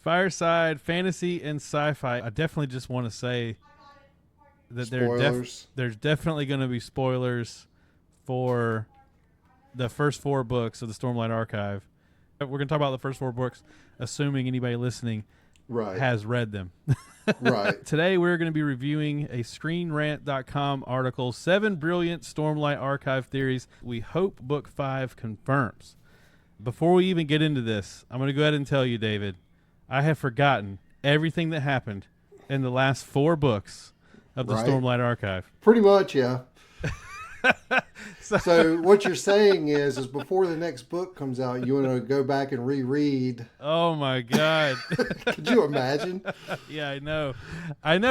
Fireside Fantasy and Sci-fi. I definitely just want to say that there's definitely going to be spoilers for the first 4 books of the Stormlight Archive. We're going to talk about the first 4 books, assuming anybody listening has read them. Right. Today we're going to be reviewing a ScreenRant.com article, 7 Brilliant Stormlight Archive Theories We Hope Book 5 Confirms. Before we even get into this, I'm going to go ahead and tell you, David, I have forgotten everything that happened in the last 4 books of the Stormlight Archive. Pretty much, yeah. So what you're saying is before the next book comes out, you want to go back and reread. Oh my God. Could you imagine? Yeah, I know.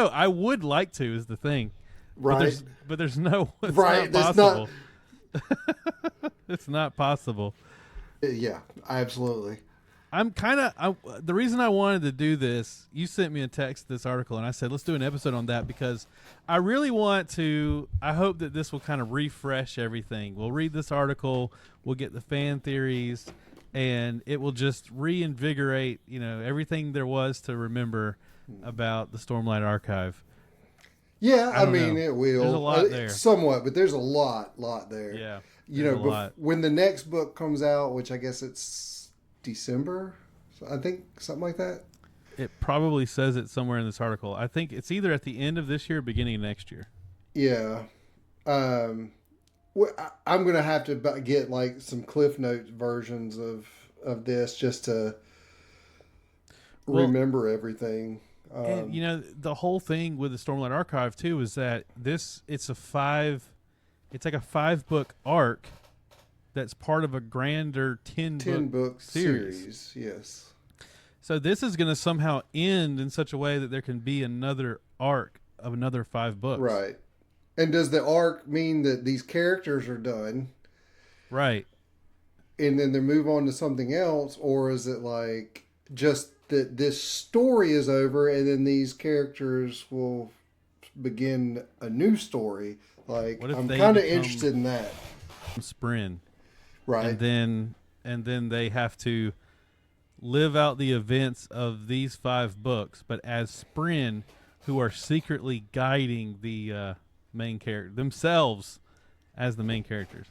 I would like to is the thing. Right. But there's no, it's right. not possible. It's not possible. Yeah, absolutely. The reason I wanted to do this, you sent me a text, this article, and I said, let's do an episode on that because I really want to, I hope that this will kind of refresh everything. We'll read this article, we'll get the fan theories, and it will just reinvigorate, everything there was to remember about the Stormlight Archive. Yeah, I mean, it will. There's a lot there. Somewhat, but there's a lot there. Yeah. When the next book comes out, which I guess it's December, I think, something like that. It probably says it somewhere in this article. I think it's either at the end of this year or beginning of next year. Yeah. I'm going to have to get like some Cliff Notes versions of this just to remember everything. And, the whole thing with the Stormlight Archive, too, is that it's like a 5-book arc that's part of a grander 10-book series. Yes. So this is going to somehow end in such a way that there can be another arc of another 5 books. Right. And does the arc mean that these characters are done? Right. And then they move on to something else? Or is it like just that this story is over and then these characters will begin a new story? Like, I'm kind of interested in that. Sprin. Right. And then they have to live out the events of these 5 books, but as Sprin, who are secretly guiding the main character themselves as the main characters.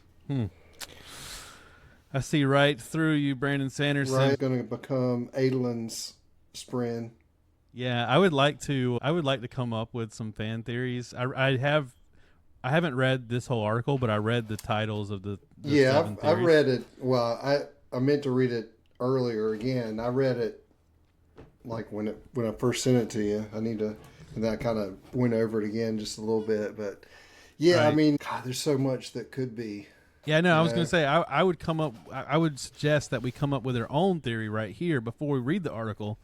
I see right through you, Brandon Sanderson. Right, going to become Adelin's Sprin. Yeah, I would like to come up with some fan theories. I haven't read this whole article, but I read the titles of the I read it. Well, I meant to read it earlier again. I read it like when I first sent it to you. And then I kind of went over it again just a little bit. But yeah, right. I mean, God, there's so much that could be. Yeah, no, I was going to say I would suggest that we come up with our own theory right here before we read the article.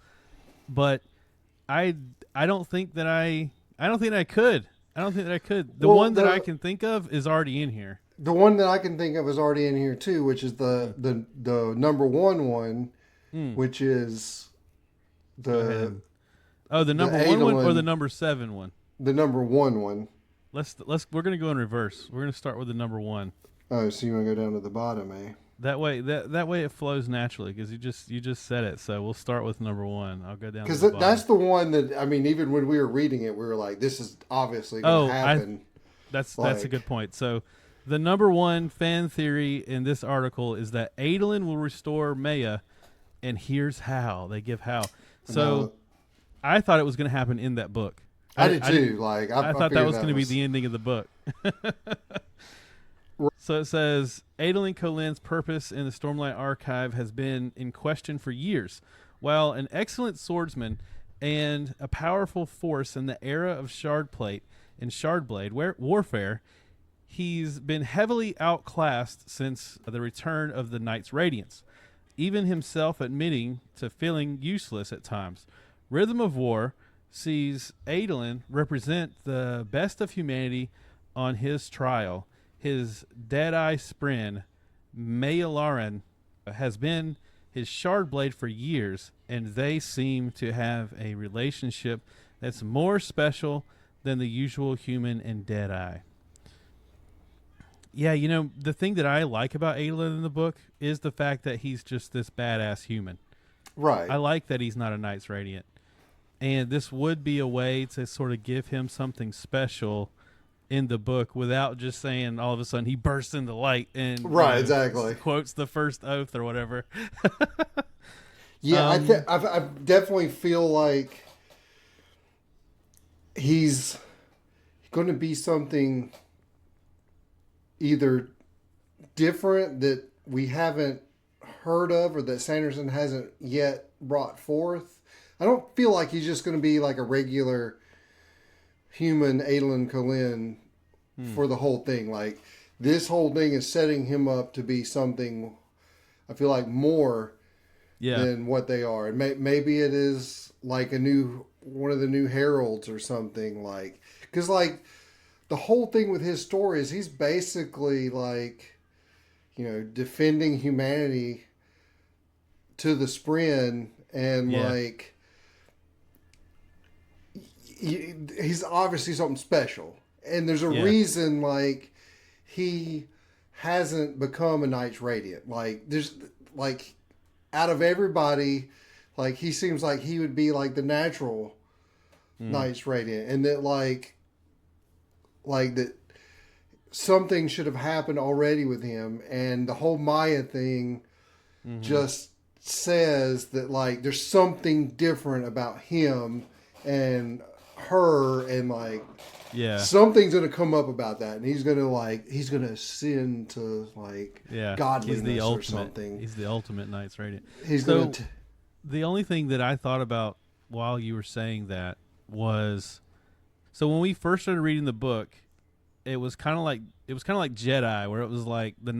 But I don't think that I could. The one that I can think of is already in here. The one that I can think of is already in here too, which is the number one, which is the number 1 one or the number 7 one? The number 1 one. We're gonna go in reverse. We're gonna start with the number 1. Oh, so you want to go down to the bottom, eh? That way it flows naturally because you just said it. So we'll start with number 1. I'll go down because to the bottom. That's the one that even when we were reading it, we were like, "This is obviously going to happen." That's a good point. So the number 1 fan theory in this article is that Adolin will restore Maya, and here's how. They give how. So I thought it was going to happen in that book. I did too. I thought that was going to be the ending of the book. So it says, Adolin Kholein's purpose in the Stormlight Archive has been in question for years. While an excellent swordsman and a powerful force in the era of Shardblade warfare, he's been heavily outclassed since the return of the Knight's Radiance, even himself admitting to feeling useless at times. Rhythm of War sees Adolin represent the best of humanity on his trial. His Deadeye Sprin, Mayalaran, has been his Shardblade for years, and they seem to have a relationship that's more special than the usual human and Deadeye. Yeah, the thing that I like about Adolin in the book is the fact that he's just this badass human. Right. I like that he's not a Knights Radiant. And this would be a way to sort of give him something special in the book without just saying all of a sudden he bursts into light and Right, exactly. quotes the first oath or whatever. Yeah, I definitely feel like he's going to be something either different that we haven't heard of or that Sanderson hasn't yet brought forth. I don't feel like he's just going to be like a regular human Adolin Kholin for the whole thing. Like, this whole thing is setting him up to be something, I feel like, more than what they are. And maybe it is like one of the new heralds or something, like, because like the whole thing with his story is he's basically like, defending humanity to the Spren, and like he's obviously something special, and there's a reason like he hasn't become a Knights Radiant. Like, there's like, out of everybody, like, he seems like he would be like the natural Knights Radiant, and that like that something should have happened already with him, and the whole Maya thing just says that like there's something different about him and her, and like something's gonna come up about that, and he's gonna ascend to like godliness or something. He's the ultimate Knights Radiant. The only thing that I thought about while you were saying that was, so when we first started reading the book, it was kind of like Jedi, where it was like the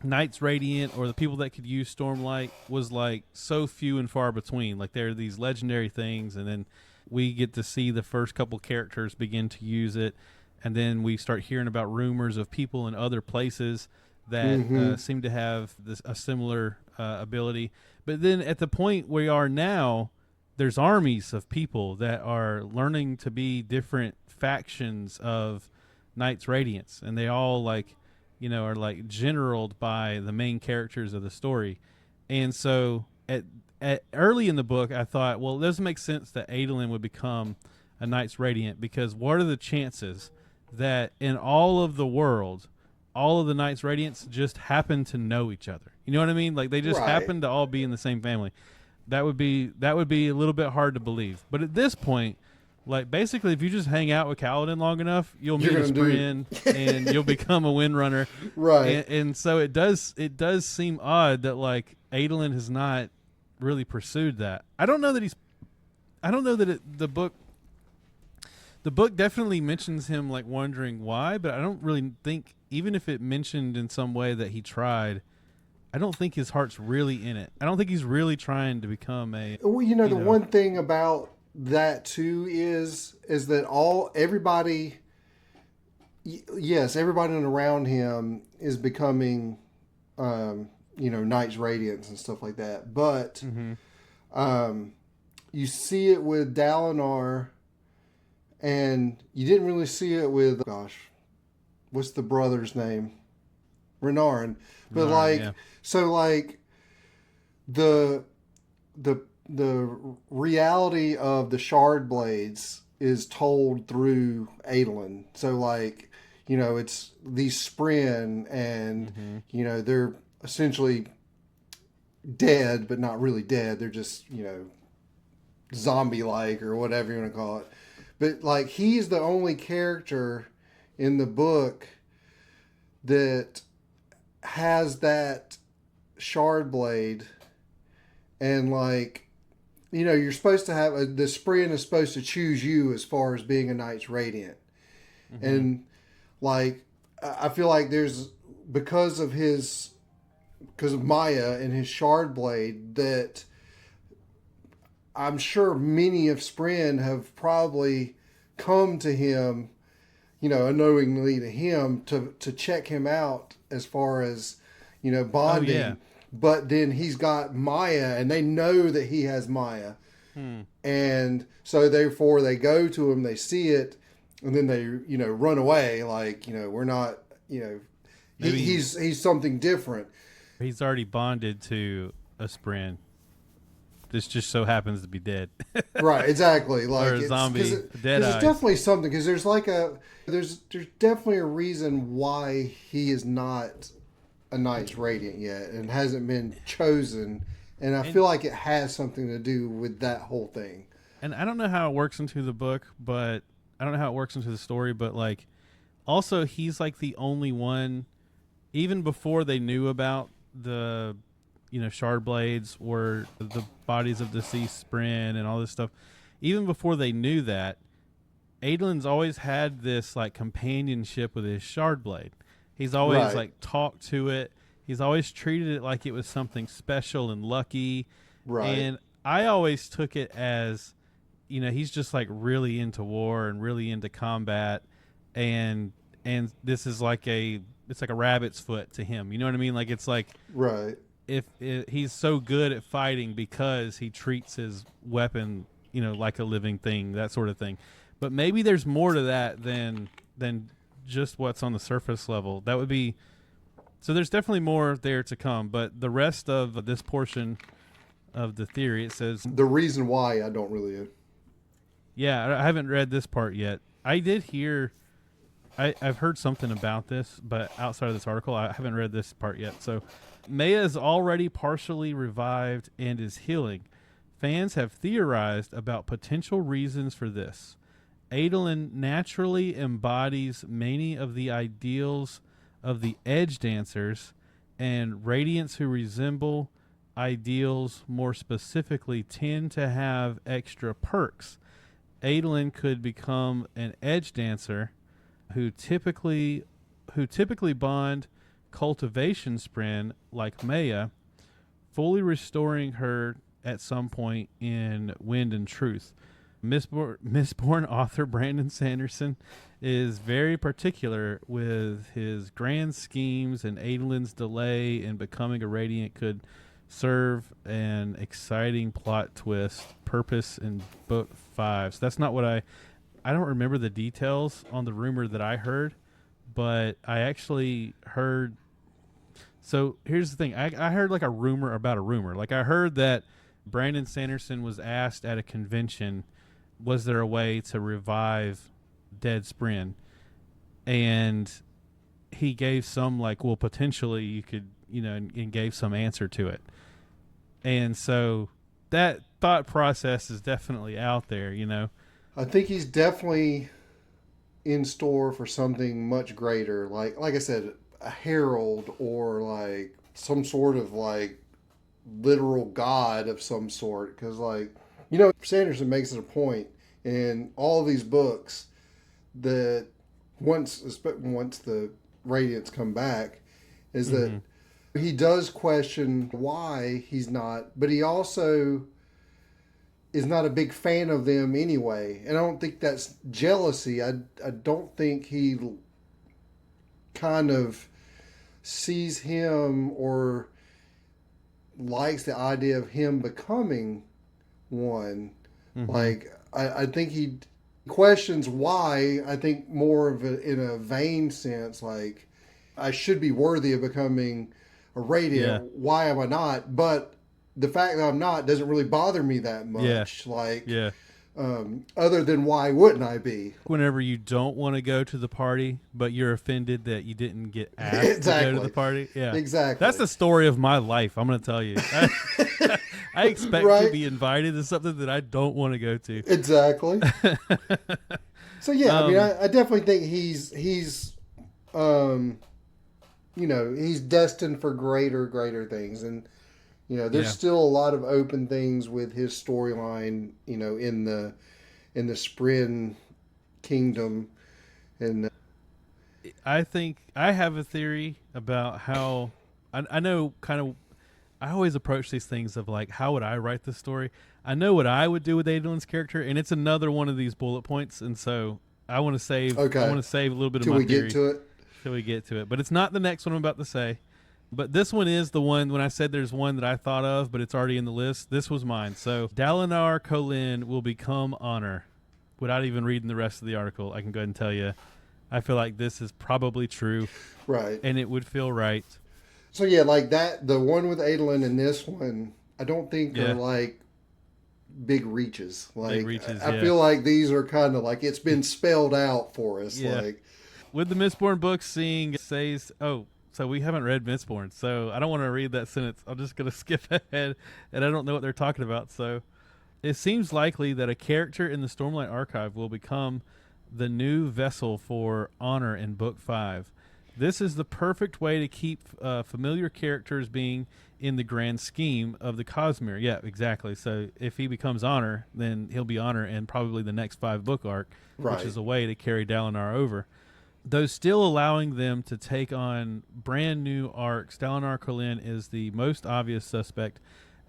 Knights Radiant, or the people that could use Stormlight, was like so few and far between. Like, there are these legendary things, and then we get to see the first couple characters begin to use it, and then we start hearing about rumors of people in other places that seem to have a similar ability. But then at the point we are now, there's armies of people that are learning to be different factions of Knights Radiants, and they all like, are like generaled by the main characters of the story. And so at early in the book, I thought, well, it doesn't make sense that Adolin would become a Knights Radiant, because what are the chances that in all of the world, all of the Knights Radiants just happen to know each other? You know what I mean? Like, they just happen to all be in the same family. That would be a little bit hard to believe. But at this point, like, basically, if you just hang out with Kaladin long enough, you'll meet a Spren and you'll become a Windrunner. Right. And so it does seem odd that like Adolin has not really pursued that. I don't know that the book definitely mentions him like wondering why, but I don't really think, even if it mentioned in some way that he tried, I don't think his heart's really in it. I don't think he's really trying to become a... Well, the one thing about that too is that everybody around him is becoming, Knights Radiants and stuff like that. But you see it with Dalinar, and you didn't really see it with, what's the brother's name? Renarin. But so like the reality of the shard blades is told through Adolin. So like, it's these Spren, and they're essentially dead, but not really dead. They're just, zombie-like, or whatever you want to call it. But like, he's the only character in the book that has that shard blade, and like, you're supposed to have the Spren is supposed to choose you as far as being a Knights Radiant. And like, I feel like there's, because of Maya and his shard blade, that I'm sure many of Spren have probably come to him, unknowingly to him, to check him out as far as, bonding. Oh, yeah. But then he's got Maya, and they know that he has Maya. And so therefore they go to him, they see it, and then they, run away. Like, we're not, he's something different. He's already bonded to a Spren. This just so happens to be dead. Right, exactly. Or a zombie, dead Because eyes. it's definitely something. Because there's definitely a reason why he is not a Knights Radiant yet and hasn't been chosen. And I feel like it has something to do with that whole thing. And I don't know how it works into the book, but I don't know how it works into the story, but like, also he's like the only one, even before they knew about the, shard blades or the bodies of deceased Spren and all this stuff. Even before they knew that, Adolin's always had this like companionship with his shard blade. He's always like talked to it. He's always treated it like it was something special and lucky. Right. And I always took it as, he's just like really into war and really into combat, and this is like it's like a rabbit's foot to him. You know what I mean? Like it's like right. If he's so good at fighting because he treats his weapon, like a living thing, that sort of thing. But maybe there's more to that than just what's on the surface level. That would be so. There's definitely more there to come. But the rest of this portion of the theory, it says the reason why I don't really. Yeah, I haven't read this part yet. I did hear. I've heard something about this, but outside of this article, I haven't read this part yet. So, Maya is already partially revived and is healing. Fans have theorized about potential reasons for this. Adolin naturally embodies many of the ideals of the edge dancers, and Radiants who resemble ideals more specifically tend to have extra perks. Adolin could become an edge dancer who typically bond cultivation Spren like Maya, fully restoring her at some point in Wind and Truth. Mistborn author Brandon Sanderson is very particular with his grand schemes, and Adolin's delay in becoming a Radiant could serve an exciting plot twist purpose in book 5. So that's not what I don't remember the details on the rumor that I heard, but I actually heard. So here's the thing. I heard like a rumor about a rumor. Like I heard that Brandon Sanderson was asked at a convention, was there a way to revive dead Spren? And he gave some like, well, potentially you could, and gave some answer to it. And so that thought process is definitely out there, I think he's definitely in store for something much greater. Like I said, a herald or like some sort of like literal god of some sort. Because Sanderson makes it a point in all these books that once the Radiants come back, is that he does question why he's not, but he also is not a big fan of them anyway. And I don't think that's jealousy. I don't think he kind of sees him or likes the idea of him becoming one. Like, I think he questions why, I think more of in a vain sense, like, I should be worthy of becoming a Radiant. Yeah. Why am I not? But the fact that I'm not doesn't really bother me that much. Other than why wouldn't I be? Whenever you don't want to go to the party, but you're offended that you didn't get asked to go to the party. Yeah, exactly. That's the story of my life. I'm going to tell you. I expect to be invited to something that I don't want to go to. Exactly. So yeah, I mean, I definitely think he's he's destined for greater things, and there's still a lot of open things with his storyline, in the Spren kingdom. And I think I have a theory about how I know kind of. I always approach these things of like, how would I write this story? I know what I would do with Adolin's character, and it's another one of these bullet points. And so I want to save. Okay. I want to save a little bit of my theory. Till we get to it, but it's not the next one I'm about to say. But this one is the one, when I said there's one that I thought of, but it's already in the list, this was mine. So, Dalinar Kholin will become honor. Without even reading the rest of the article, I can go ahead and tell you, I feel like this is probably true. Right. And it would feel right. So yeah, like that, the one with Adolin and this one, I don't think are like big reaches. Like Big reaches, I feel like these are kind of like it's been spelled out for us. Yeah. Like With the Mistborn books, seeing says, oh, so we haven't read Mistborn, so I don't want to read that sentence. I'm just going to skip ahead, and I don't know what they're talking about. So it seems likely that a character in the Stormlight Archive will become the new vessel for honor in Book 5. This is the perfect way to keep familiar characters being in the grand scheme of the Cosmere. Yeah, exactly. So if he becomes honor, then he'll be honor in probably the next 5-book arc, which is a way to carry Dalinar over. Though still allowing them to take on brand new arcs, Dalinar Kholin is the most obvious suspect,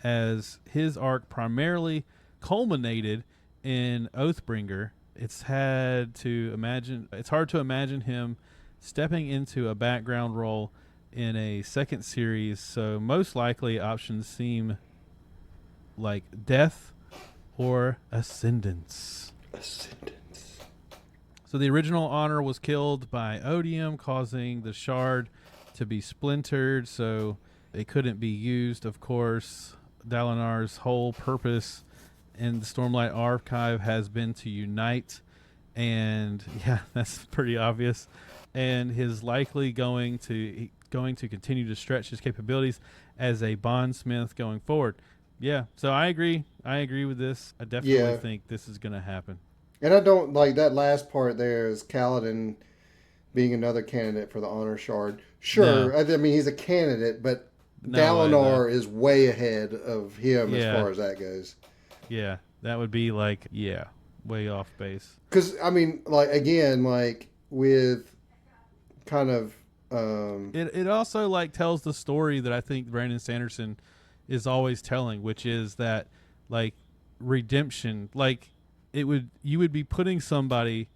as his arc primarily culminated in Oathbringer. It's hard to imagine him stepping into a background role in a second series, so most likely options seem like death or ascendance. So the original honor was killed by Odium, causing the shard to be splintered, so it couldn't be used. Of course, Dalinar's whole purpose in the Stormlight Archive has been to unite, and yeah, that's pretty obvious. And he's likely going to continue to stretch his capabilities as a bondsmith going forward. Yeah, so I agree. I agree with this. I definitely think this is going to happen. And I don't like that last part there is Kaladin being another candidate for the honor shard. Sure, no. I mean he's a candidate, but Dalinar is way ahead of him as far as that goes. Yeah, that would be like way off base. Because I mean, like again, like with kind of it also like tells the story that I think Brandon Sanderson is always telling, which is that like redemption, like you would be putting somebody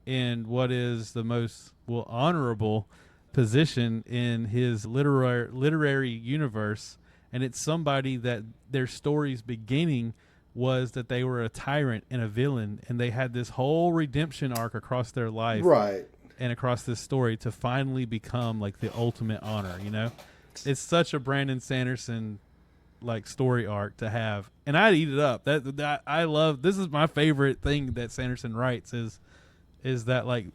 in what is the most honorable position in his literary universe, and it's somebody that their story's beginning was that they were a tyrant and a villain, and they had this whole redemption arc across their life, right, and across this story to finally become like the ultimate honor. You know, it's such a Brandon Sanderson like story arc to have, and I'd eat it up. That I love. This is my favorite thing that Sanderson writes is that like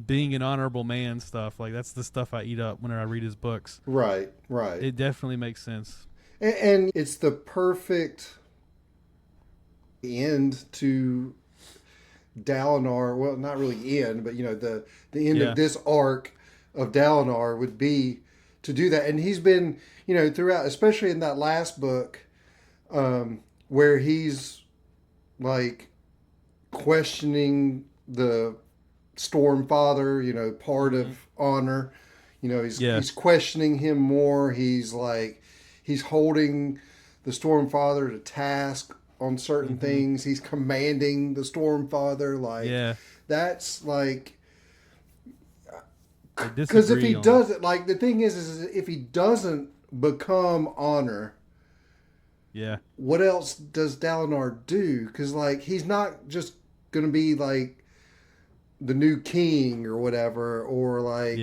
being an honorable man stuff. Like that's the stuff I eat up whenever I read his books. Right. It definitely makes sense, and it's the perfect end to Dalinar. Well, not really end, but you know the end of this arc of Dalinar would be to do that, and he's been throughout, especially in that last book, where he's like questioning the Stormfather, part of honor. He's questioning him more. He's holding the Stormfather to task on certain things. He's commanding the Stormfather. That's like. Because if he doesn't, the thing is if he doesn't become honor, what else does Dalinar do? Because he's not just gonna be like the new king or whatever, or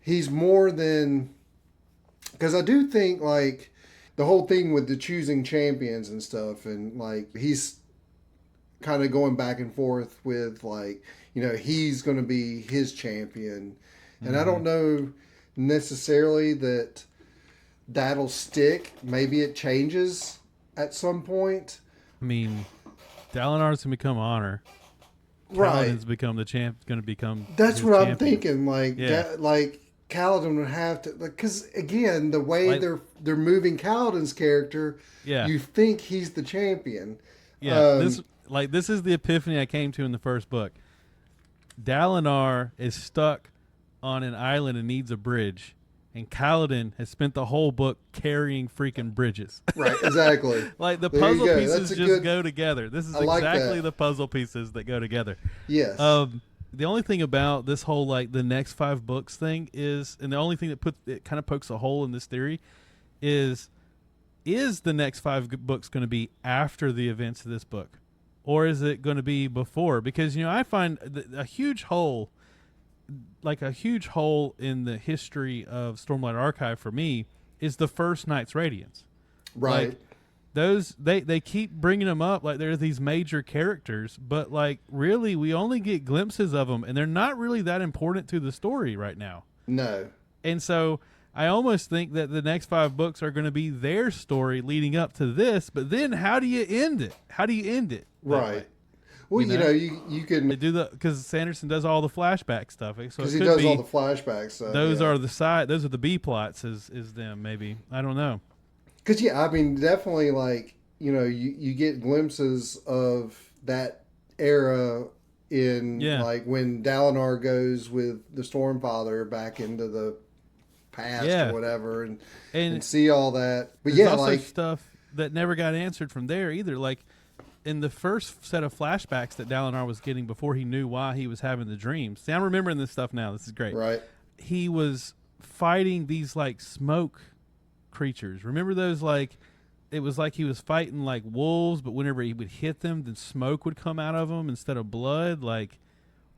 he's more than. Because I do think the whole thing with the choosing champions and stuff, and he's kind of going back and forth with he's gonna be his champion. And I don't know necessarily that'll stick. Maybe it changes at some point. I mean, Dalinar's going to become honor. Right. Kaladin's become the champ. Going to become. That's what I'm thinking. Kaladin would have to, because again, the way they're moving Kaladin's character, you think he's the champion. Yeah. This is the epiphany I came to in the first book. Dalinar is stuck on an island and needs a bridge, and Kaladin has spent the whole book carrying freaking bridges. Right, exactly. The puzzle pieces just go together. This is exactly the puzzle pieces that go together. Yes. The only thing about this whole the next 5 books thing is, and the only thing that kind of pokes a hole in this theory is the next 5 books going to be after the events of this book, or is it going to be before? Because I find a huge hole in the history of Stormlight Archive for me is the first Knight's Radiance. Right. Like, those they keep bringing them up like they're these major characters, but like really we only get glimpses of them, and they're not really that important to the story right now. No. And so I almost think that the next 5 books are going to be their story leading up to this, but then how do you end it? How do you end it? Right. Well, you can do because Sanderson does all the flashback stuff. So because he does all the flashback stuff. Those are those are the B plots. Is them maybe? I don't know. Because I mean, definitely like you get glimpses of that era in like when Dalinar goes with the Stormfather back into the past or whatever, and see all that. But there's also like stuff that never got answered from there either. Like in the first set of flashbacks that Dalinar was getting before he knew why he was having the dreams. See, I'm remembering this stuff now. This is great. Right. He was fighting these like smoke creatures. Remember those? Like it was like he was fighting like wolves, but whenever he would hit them, then smoke would come out of them instead of blood. Like,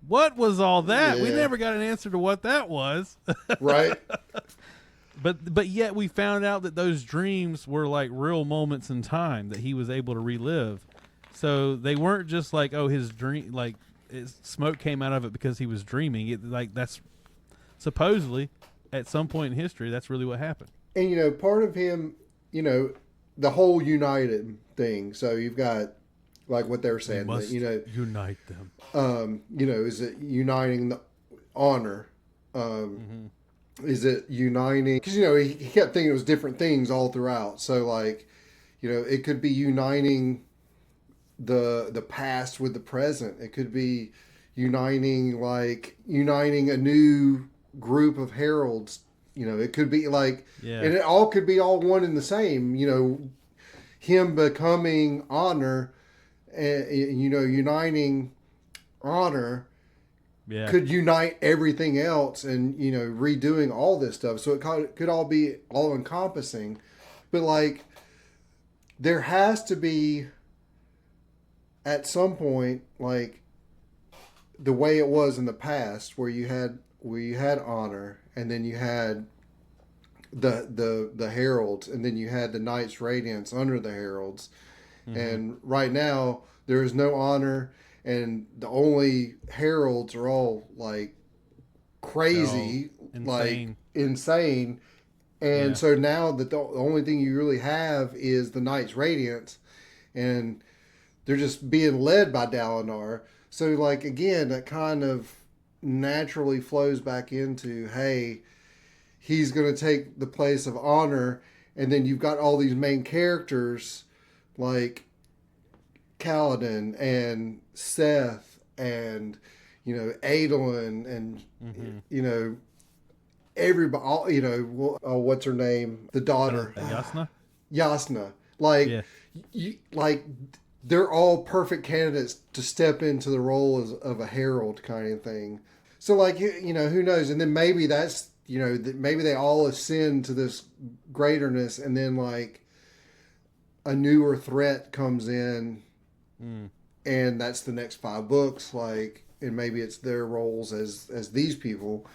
what was all that? Yeah. We never got an answer to what that was. Right. But yet we found out that those dreams were like real moments in time that he was able to relive. So they weren't just like, oh, his dream, like smoke came out of it because he was dreaming. That's supposedly at some point in history, that's really what happened. And part of him, the whole united thing. So you've got like what they're saying, must that, unite them. Is it uniting the honor? Is it uniting? Because he kept thinking it was different things all throughout. So like, it could be uniting the past with the present. It could be uniting a new group of heralds. It could be like, and it all could be all one and the same. Him becoming honor, and uniting honor. Yeah. Could unite everything else, and redoing all this stuff. So it could all be all encompassing, but like there has to be at some point like the way it was in the past, where you had honor, and then you had the heralds, and then you had the Knight's Radiance under the heralds, and right now there is no honor. And the only heralds are all like crazy, like insane. And so now that the only thing you really have is the Knight's Radiance, and they're just being led by Dalinar. So like, again, that kind of naturally flows back into, hey, he's going to take the place of honor. And then you've got all these main characters like Kaladin and Seth and Adolin and everybody, what's her name, the daughter, Yasna, like they're all perfect candidates to step into the role of a herald kind of thing. So like, who knows? And then maybe that's maybe they all ascend to this greaterness, and then like a newer threat comes in. And that's the next 5 books, like, and maybe it's their roles as these people,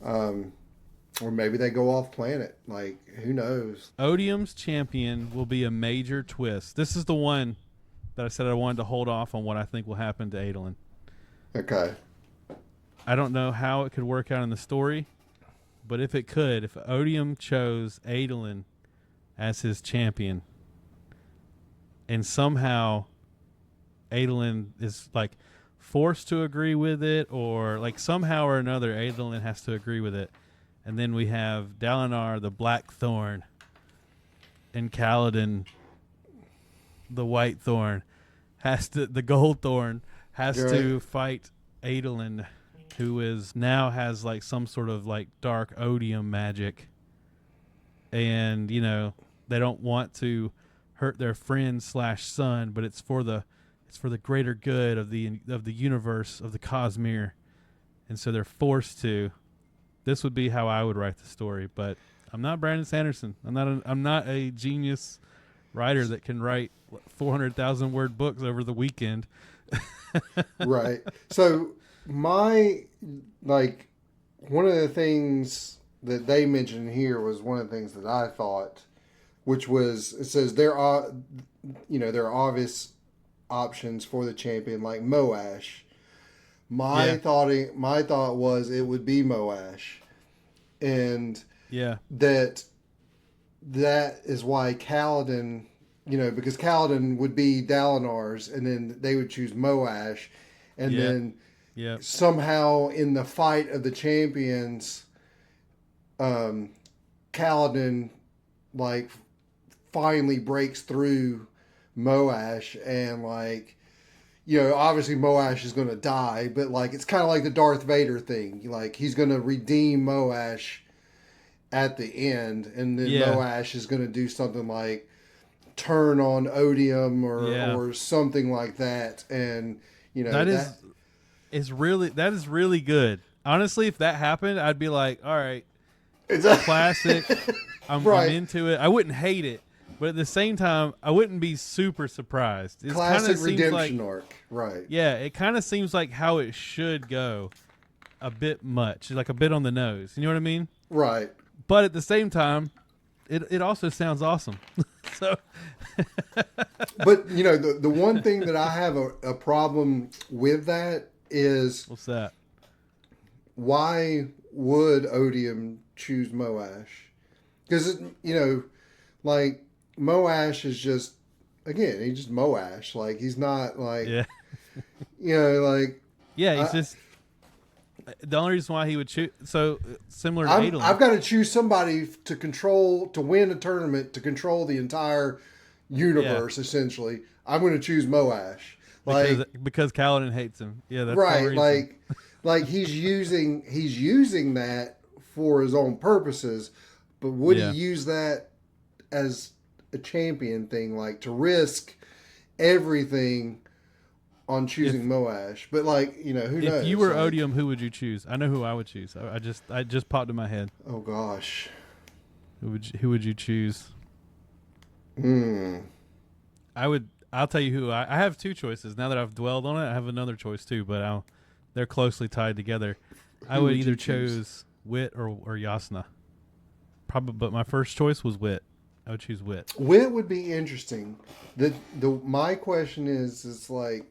or maybe they go off planet. Like, who knows? Odium's champion will be a major twist. This is the one that I said I wanted to hold off on what I think will happen to Adolin. Okay. I don't know how it could work out in the story, but if it could, if Odium chose Adolin as his champion, and somehow Adolin is like forced to agree with it, or like somehow or another Adolin has to agree with it, and then we have Dalinar the Black Thorn and Kaladin the White Thorn the Gold Thorn has to fight Adolin, who has like some sort of like dark odium magic, and they don't want to hurt their friend / son, but it's for the greater good of the universe, of the Cosmere, and so they're forced to. This would be how I would write the story, but I'm not Brandon Sanderson. I'm not a genius writer that can write 400,000 word books over the weekend. Right. So one of the things that they mentioned here was one of the things that I thought, which was, it says there are obvious options for the champion like Moash. My thought was it would be Moash, and that is why Kaladin, because Kaladin would be Dalinar's, and then they would choose Moash, and then somehow in the fight of the champions, Kaladin like finally breaks through Moash, and like, obviously Moash is going to die, but like it's kind of like the Darth Vader thing. Like he's going to redeem Moash at the end, and then Moash is going to do something like turn on Odium or something like that, and that is really good. Honestly, if that happened, I'd be like, all right, it's classic. I'm into it. I wouldn't hate it, but at the same time, I wouldn't be super surprised. It classic redemption arc, right? Yeah, it kind of seems like how it should go. A bit much, like a bit on the nose. You know what I mean? Right. But at the same time, it also sounds awesome. So, but the one thing that I have a problem with that is, what's that? Why would Odium choose Moash? Because like Moash is just, again, he's just Moash. Like he's not like he's just. The only reason why he would choose, so similar to Adolin. I've got to choose somebody to win a tournament, to control the entire universe, essentially. I'm going to choose Moash. Because Kaladin hates him. Yeah, that's right. Like he's using that for his own purposes, but would he use that as a champion thing, like to risk everything on choosing Moash? But who knows? If you were Odium, who would you choose? I know who I would choose. I just popped in my head. Oh gosh, who would you choose? I'll tell you who I have two choices. Now that I've dwelled on it, I have another choice too, but they're closely tied together. I would either choose Wit or Yasna. Probably, but my first choice was Wit. I would choose Wit. Wit would be interesting. My question is like,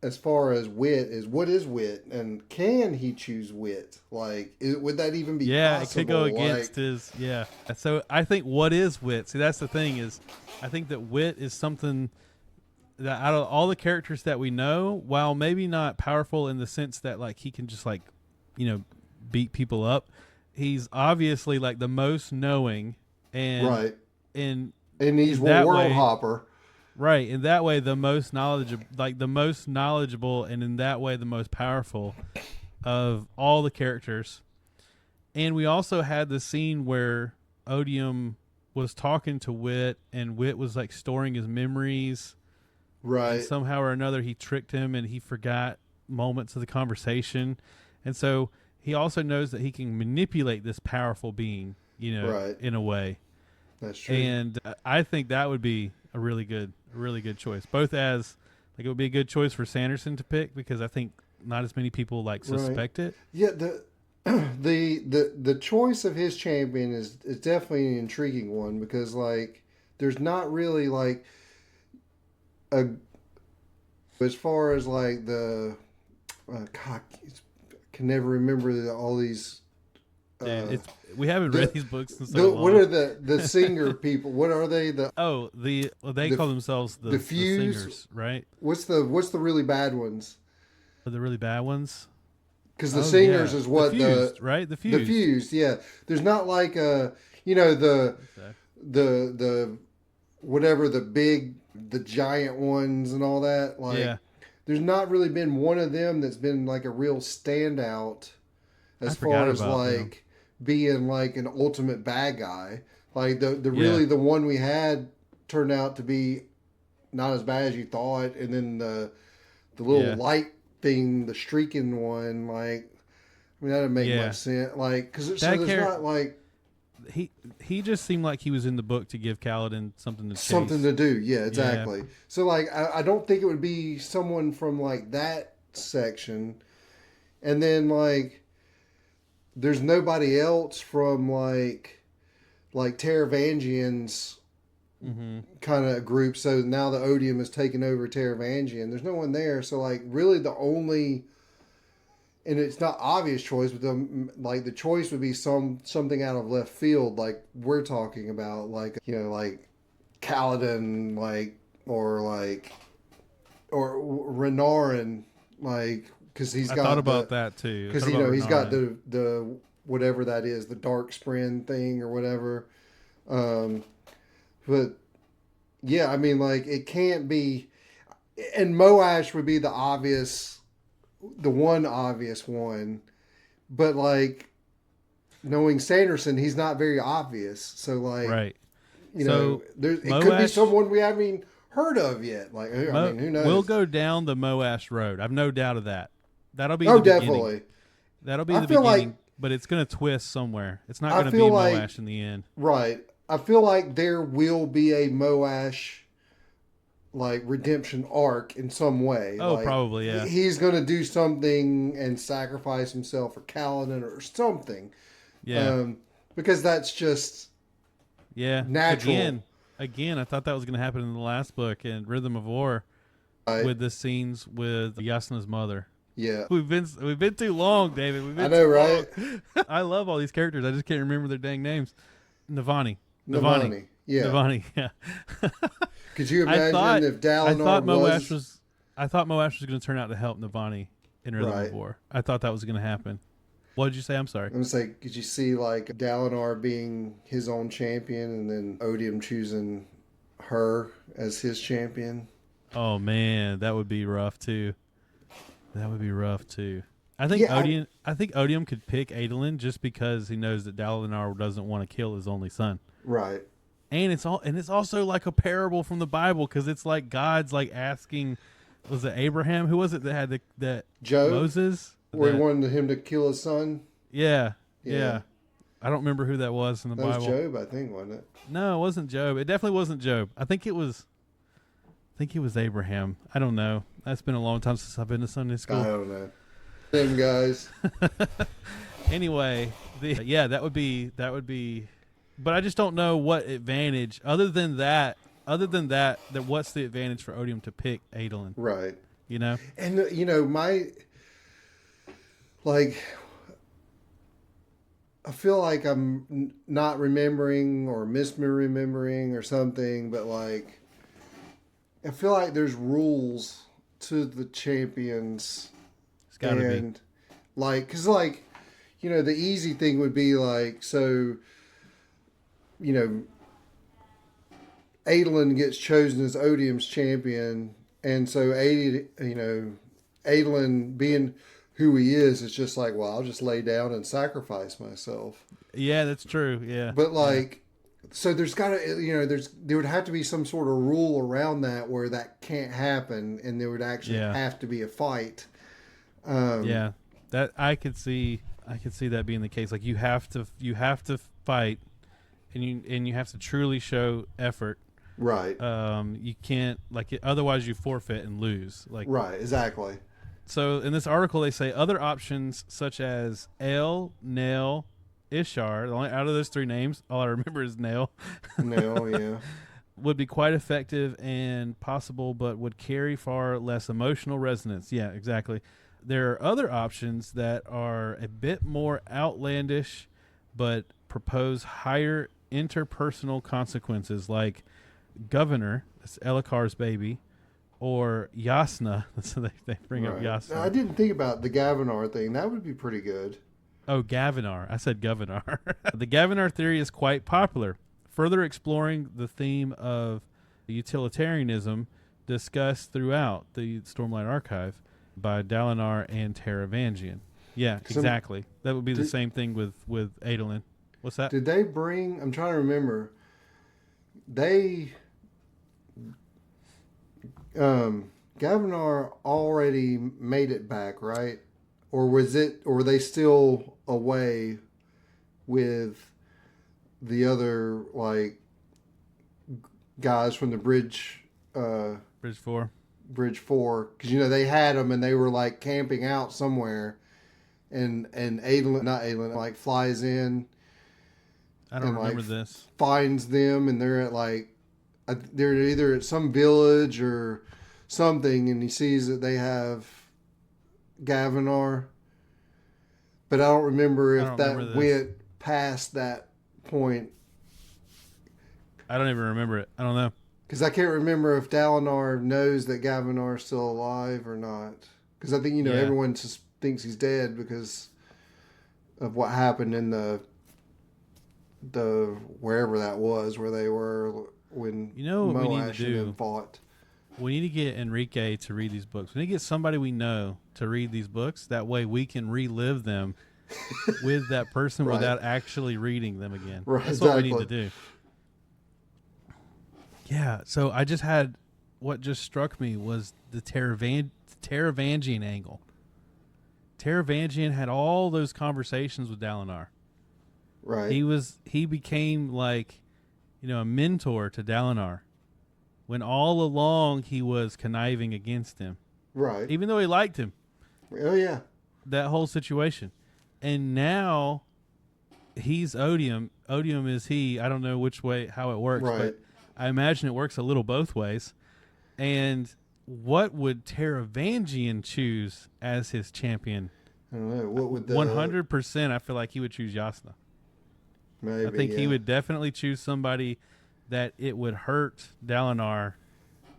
as far as Wit is, what is Wit, and can he choose Wit? Like, would that even be possible? It could go against his. Yeah. So I think what is Wit? See, that's the thing is, I think that Wit is something that out of all the characters that we know, while maybe not powerful in the sense that like he can just like, beat people up, he's obviously like the most knowing and right. And he's world hopper. Right. In that way, the most knowledgeable, and in that way, the most powerful of all the characters. And we also had the scene where Odium was talking to Wit, and Wit was like storing his memories. Right. And somehow or another, he tricked him and he forgot moments of the conversation. And so he also knows that he can manipulate this powerful being, in a way. That's true. And I think that would be a really good choice. Both as like it would be a good choice for Sanderson to pick because I think not as many people like suspect it. Yeah, the choice of his champion is definitely an intriguing one because like there's not really like as far as like the God, I can never remember all these. We haven't read these books in so long. What are the singer people? What are they? They call themselves the singers, right? What's the really bad ones? The really bad ones? Because the singers is what the fused, right? The fused. The fused, yeah. There's not like the whatever the giant ones and all that. Like there's not really been one of them that's been like a real standout as far as like being like an ultimate bad guy. Like the one we had turned out to be not as bad as you thought, and then the little light thing, the streaking one, like that didn't make much sense. Like because there's not like he just seemed like he was in the book to give Kaladin something to chase. Something to do. Yeah, exactly. Yeah. So like I don't think it would be someone from like that section, and then like there's nobody else from like Taravangian's kind of group. So now the Odium has taken over Taravangian. There's no one there. So like really the only, and it's not obvious choice, but the choice would be something out of left field, like we're talking about, like like Kaladin, or Renarin, because he's got. I thought about that too. Because he's got the whatever that is, the dark spren thing or whatever. But yeah, I mean, like it can't be, and Moash would be the one obvious one, but like knowing Sanderson, he's not very obvious. So like, right. It could be someone we haven't even heard of yet. Like, I mean, who knows? We'll go down the Moash road. I've no doubt of that. That'll be the definitely. Beginning. That'll be the beginning, but it's going to twist somewhere. It's not going to be Moash in the end. Right. I feel like there will be a Moash redemption arc in some way. Oh, probably, yeah. He's going to do something and sacrifice himself for Kaladin or something. Yeah. Because that's just natural. Again, I thought that was going to happen in the last book in Rhythm of War with the scenes with Yasna's mother. Yeah. We've been too long, David. I know, right? I love all these characters. I just can't remember their dang names. Navani. Yeah. Navani, yeah. Could you imagine if Dalinar I thought Moash was going to turn out to help Navani in Rhythm of War. I thought that was going to happen. What did you say? I'm sorry. I'm going to say, could you see Dalinar being his own champion and then Odium choosing her as his champion? Oh, man. That would be rough, too. I think Odium could pick Adolin just because he knows that Dalinar doesn't want to kill his only son. Right. And it's also like a parable from the Bible because it's like God's like asking, was it Abraham? Who was it that had that Job? Moses? Where he wanted him to kill his son? Yeah. I don't remember who that was in the Bible. That was Job, I think, wasn't it? No, it wasn't Job. It definitely wasn't Job. I think it was Abraham. I don't know. That's been a long time since I've been to Sunday school. I don't know. Them guys. Anyway, that would be, but I just don't know what advantage other than that what's the advantage for Odium to pick Adolin? Right. And I feel like I'm not remembering or misremembering or something, but I feel like there's rules to the champions. It's gotta be. Because the easy thing would be Adolin gets chosen as Odium's champion, and so Adolin being who he is just like, well, I'll just lay down and sacrifice myself. Yeah, that's true. Yeah. But so there's got to, there would have to be some sort of rule around that where that can't happen, and there would actually have to be a fight. That I could see that being the case. Like you have to fight, and you have to truly show effort. Right. You can't otherwise you forfeit and lose. Right. Exactly. So in this article they say other options such as El, Nail, Ishar. Only out of those three names, all I remember is Nail. Nail, yeah. Would be quite effective and possible, but would carry far less emotional resonance. Yeah, exactly. There are other options that are a bit more outlandish, but propose higher interpersonal consequences, like Governor, that's Elakar's baby, or Yasna. So they bring up Yasna. Now, I didn't think about the Gavinar thing. That would be pretty good. Oh, Gavinar. I said Governor. The Gavinar theory is quite popular, further exploring the theme of utilitarianism discussed throughout the Stormlight Archive by Dalinar and Taravangian. Yeah, exactly. That would be the same thing with Adolin. What's that? Did they bring... I'm trying to remember. Gavinar already made it back, right? Or were they still away with the other guys from the Bridge 4? Bridge 4, because they had them and they were camping out somewhere, and Adolin, not Adolin, like flies in. I don't remember like, this. Finds them, and they're at like they're either at some village or something, and he sees that they have Gavinar. But I don't remember if that went past that point. I don't even remember it. I don't know. Because I can't remember if Dalinar knows that Gavinar is still alive or not. Because I think, everyone just thinks he's dead because of what happened in the wherever that was, where they were when what we need to do? Fought. We need to get Enrique to read these books. We need to get somebody we know to read these books. That way we can relive them with that person right. without actually reading them again. Right, That's exactly. what we need to do. Yeah, so I just had, what just struck me was the Taravangian angle. Taravangian had all those conversations with Dalinar. Right. He became like, a mentor to Dalinar, when all along he was conniving against him. Right. Even though he liked him. Oh, yeah. That whole situation. And now he's Odium. Odium is he. I don't know how it works, right. but I imagine it works a little both ways. And what would Taravangian choose as his champion? I don't know. What would 100%, I feel like he would choose Yasna. Maybe, I think he would definitely choose somebody that it would hurt Dalinar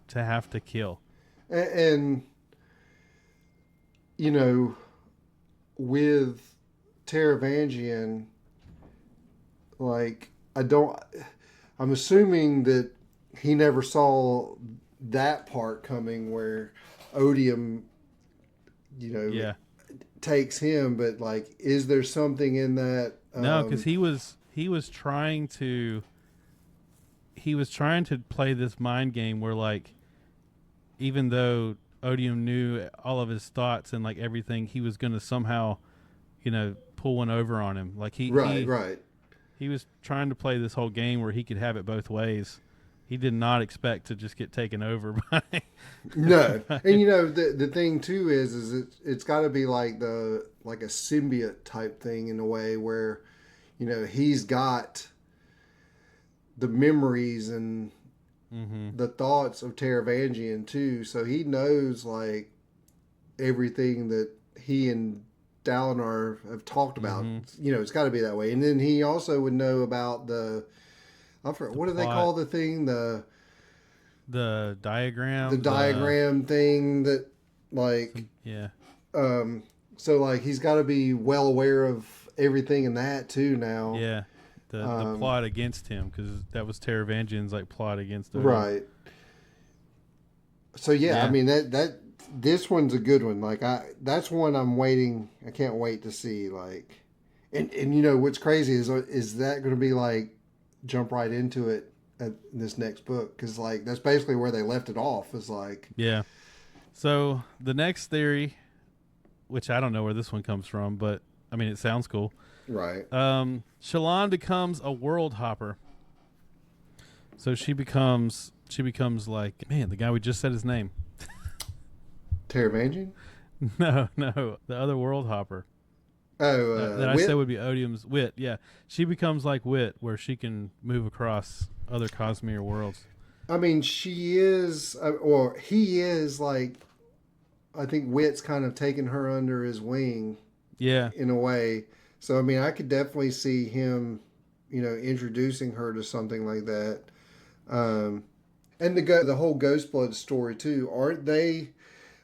to have to kill. And with Taravangian, like, I'm assuming that he never saw that part coming where Odium, takes him, but like, is there something in that? No, because he was trying to play this mind game where, like, even though Odium knew all of his thoughts and like everything, he was going to somehow, pull one over on him. Like he was trying to play this whole game where he could have it both ways. He did not expect to just get taken over by. No, and the thing too is it's got to be like a symbiote type thing in a way where, he's got the memories and the thoughts of Taravangian too, so he knows like everything that he and Dalinar have talked about. It's got to be that way. And then he also would know about what do they call the thing? The diagram. The diagram thing that, like, yeah. So like he's got to be well aware of everything in that too now. Yeah. The plot against him, because that was Taravangian's like plot against him. Right. So yeah, I mean that this one's a good one. Like that's one I'm waiting. I can't wait to see. Like, and what's crazy is that going to be like jump right into it at this next book, because like that's basically where they left it off. Is like So the next theory, which I don't know where this one comes from, but I mean it sounds cool. Right. Shallan becomes a world hopper. So she becomes like, man, the guy we just said his name. Taravangian? No, the other world hopper. Oh, that I Wit? said would be Odium's Wit. Yeah, she becomes like Wit, where she can move across other Cosmere worlds. I mean, she is, or he is like, I think Wit's kind of taken her under his wing. Yeah. In a way. So, I mean, I could definitely see him, introducing her to something like that. And the whole Ghostblood story too, aren't they?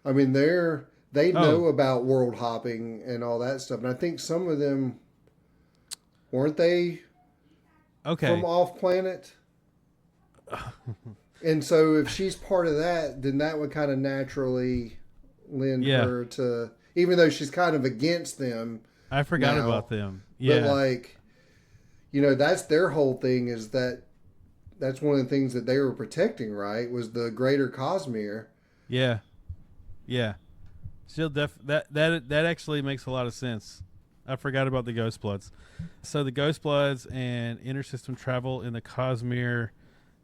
I mean, they know about world hopping and all that stuff, and I think some of them weren't they from off planet. And so, if she's part of that, then that would kind of naturally lend her to, even though she's kind of against them. I forgot about them. Yeah, but like, that's their whole thing. Is that's one of the things that they were protecting, right? Was the greater Cosmere. Yeah. Still, that actually makes a lot of sense. I forgot about the Ghostbloods. So the Ghostbloods and intersystem travel in the Cosmere.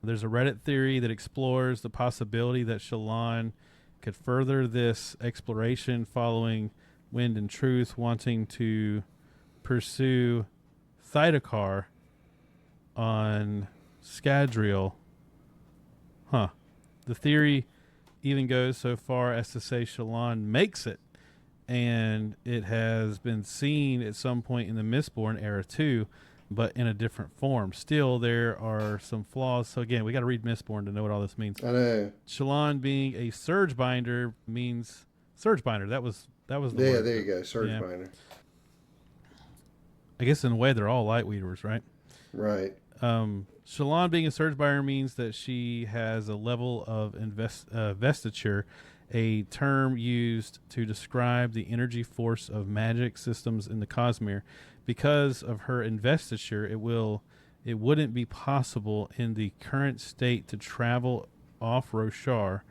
There's a Reddit theory that explores the possibility that Shallan could further this exploration following Wind and Truth wanting to pursue Thydakar on Scadrial. Huh. The theory even goes so far as to say Shallan makes it, and it has been seen at some point in the Mistborn era too, but in a different form. Still, there are some flaws. So again, we got to read Mistborn to know what all this means. I know. Shallan being a surge binder means surge binder. That was the word. There you go, surge binder. I guess in a way they're all light weavers, right? Right. Shallan being a surge binder means that she has a level of vestiture, a term used to describe the energy force of magic systems in the Cosmere. Because of her investiture, it wouldn't be possible in the current state to travel off Roshar.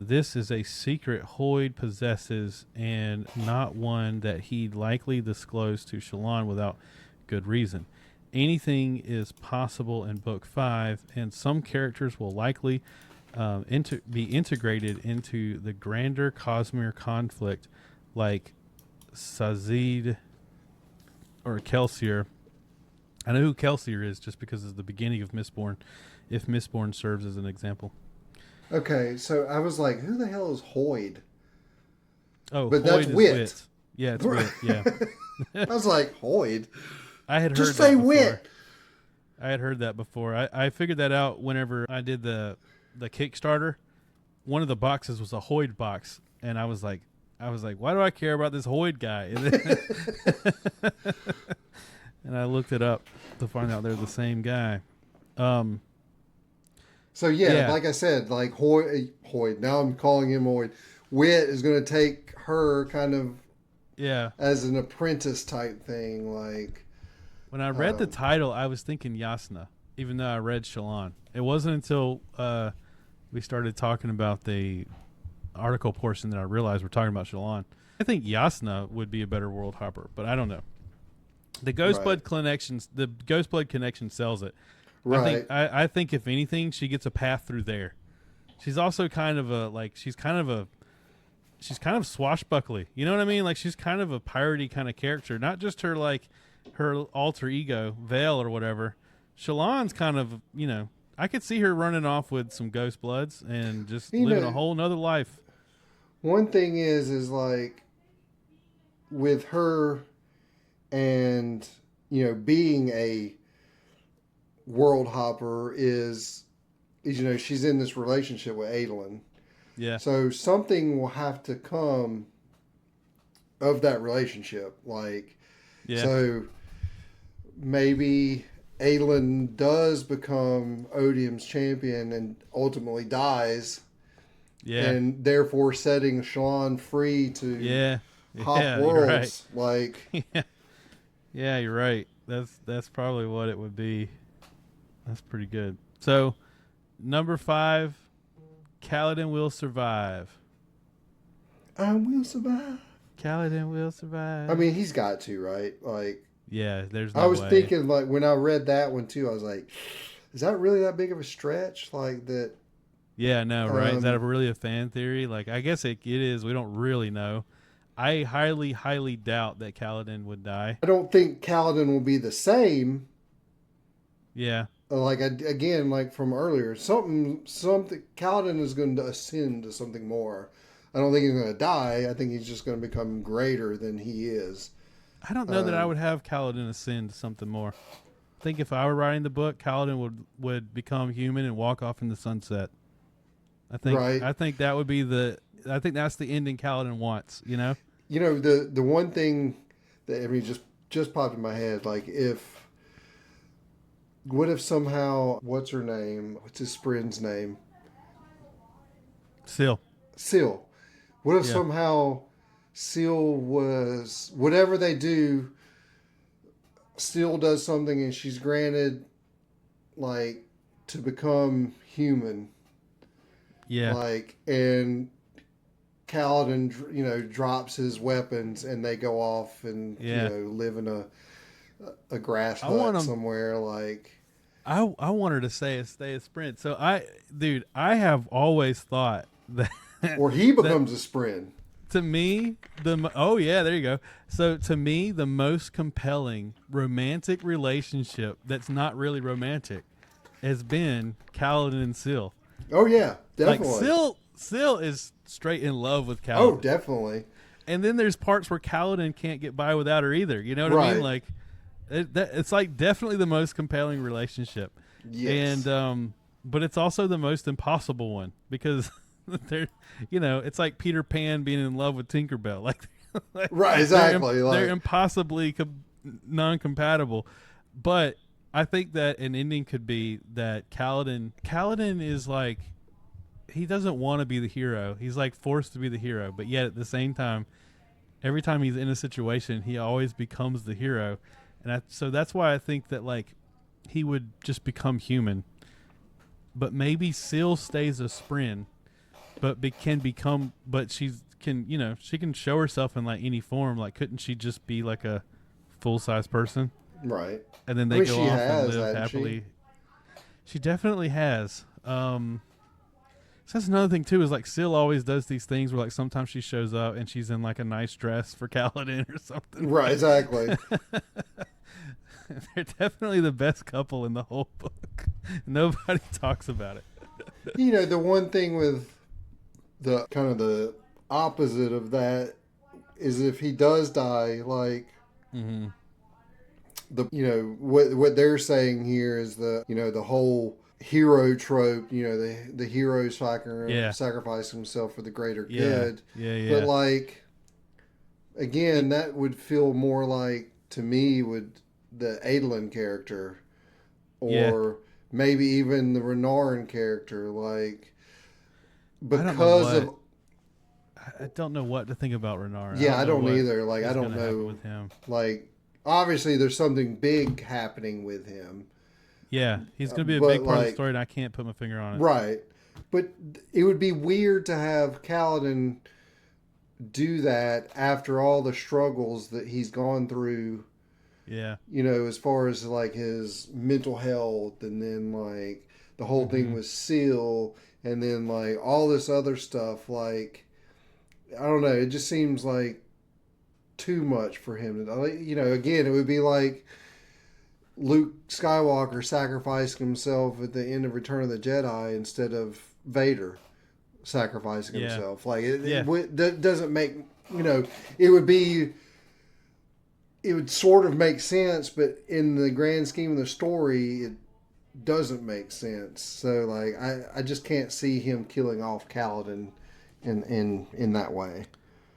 This is a secret Hoyd possesses, and not one that he'd likely disclose to Shallan without good reason. Anything is possible in Book 5, and some characters will likely be integrated into the grander Cosmere conflict, like Sazid or Kelsier. I know who Kelsier is just because it's the beginning of Mistborn, if Mistborn serves as an example. Okay, so I was like, who the hell is Hoyd? Oh, but Hoyd that's Wit. Yeah, it's Wit, yeah. I was like, Hoyd? I had just heard say that Wit. I had heard that before. I figured that out whenever I did the Kickstarter. One of the boxes was a Hoyd box, and I was like, why do I care about this Hoyd guy? And I looked it up to find out they're the same guy. So yeah, like I said, like Hoyd. Now I'm calling him Hoyd. Wit is going to take her kind of as an apprentice type thing. Like when I read the title, I was thinking Yasna, even though I read Shallan. It wasn't until we started talking about the article portion that I realized we're talking about Shallan. I think Yasna would be a better world hopper, but I don't know. The Ghostblood connection sells it. Right. I think if anything, she gets a path through there. She's also kind of she's kind of swashbuckly. You know what I mean? Like she's kind of a piratey kind of character, not just her alter ego, Vale or whatever. Shallan's kind of, I could see her running off with some Ghostbloods and just living a whole nother life. One thing is like with her and, being a world hopper is she's in this relationship with Adolin. Yeah. So something will have to come of that relationship. Like, so maybe Adolin does become Odium's champion and ultimately dies. Yeah. And therefore setting Shallan free to hop worlds. Right. Like, yeah, you're right. That's probably what it would be. That's pretty good. So, number 5, Kaladin will survive. I will survive. Kaladin will survive. I mean, he's got to, right? Like, yeah, there's no I was way. thinking, like, when I read that one, too, I was like, is that really that big of a stretch? Like, that... Yeah, no, right? Is that really a fan theory? Like, I guess it is. We don't really know. I highly, highly doubt that Kaladin would die. I don't think Kaladin will be the same. Yeah. Like, again, like from earlier, something. Kaladin is going to ascend to something more. I don't think he's going to die. I think he's just going to become greater than he is. I don't know that I would have Kaladin ascend to something more. I think if I were writing the book, Kaladin would become human and walk off in the sunset. I think that would be I think that's the ending Kaladin wants, the one thing that just popped in my head, like what if somehow, what's her name? What's his friend's name? Seal. What if somehow Seal was, whatever they do, Seal does something and she's granted, like, to become human. Yeah. Like, and Kaladin, drops his weapons and they go off and, live in a grass hut somewhere. Like, I want her to stay a sprint. So I have always thought that. Or he becomes a sprint. To me, oh yeah, there you go. So to me, the most compelling romantic relationship that's not really romantic has been Kaladin and Syl. Oh yeah, definitely. Like Syl is straight in love with Kaladin. Oh, definitely. And then there's parts where Kaladin can't get by without her either. You know what I mean? Like it's like definitely the most compelling relationship. Yes. And but it's also the most impossible one because they're, it's like Peter Pan being in love with Tinkerbell. Like right, exactly. They're impossibly non-compatible. But I think that an ending could be that Kaladin is like, he doesn't want to be the hero. He's like forced to be the hero, but yet at the same time, every time he's in a situation, he always becomes the hero. And so that's why I think that like he would just become human. But maybe Syl stays a Spren, but she can show herself in like any form. Like, couldn't she just be like a full-size person? Right. And then they go off and live happily. She definitely has. So that's another thing too, is like Syl always does these things where like sometimes she shows up and she's in like a nice dress for Kaladin or something. Right, exactly. They're definitely the best couple in the whole book. Nobody talks about it. The one thing with the kind of the opposite of that is if he does die, like what they're saying here is the whole hero trope, the hero sacrifice himself for the greater good. Yeah. But like, again, that would feel more like, to me, would the Adolin character, or maybe even the Renarin character, like, because I don't know what to think about Renarin. Yeah, I don't either. Like, I don't know with him. Like, obviously, there's something big happening with him. Yeah, he's going to be a big part of the story, and I can't put my finger on it. Right. But it would be weird to have Kaladin do that after all the struggles that he's gone through. Yeah. As far as like his mental health, and then like the whole thing with Syl, and then like all this other stuff. Like, I don't know. It just seems like too much for him. Again, it would be like Luke Skywalker sacrificing himself at the end of Return of the Jedi instead of Vader sacrificing himself. Like, it doesn't make, it would sort of make sense, but in the grand scheme of the story, it doesn't make sense. So like, I just can't see him killing off Kaladin in that way.